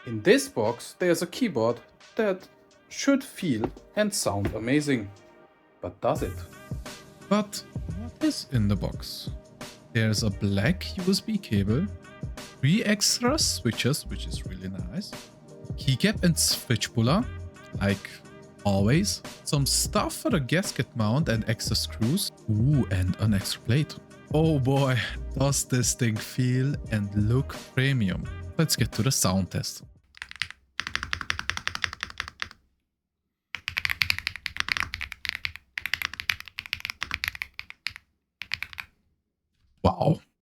In this box there's a keyboard that should feel and sound amazing. But does it? But what is in the box? There's a black USB cable, 3 extra switches, which is really nice, keycap and switch puller, like always, some stuff for the gasket mount and extra screws, ooh, and an extra plate. Oh boy, does this thing feel and look premium. Let's get to the sound test. Wow,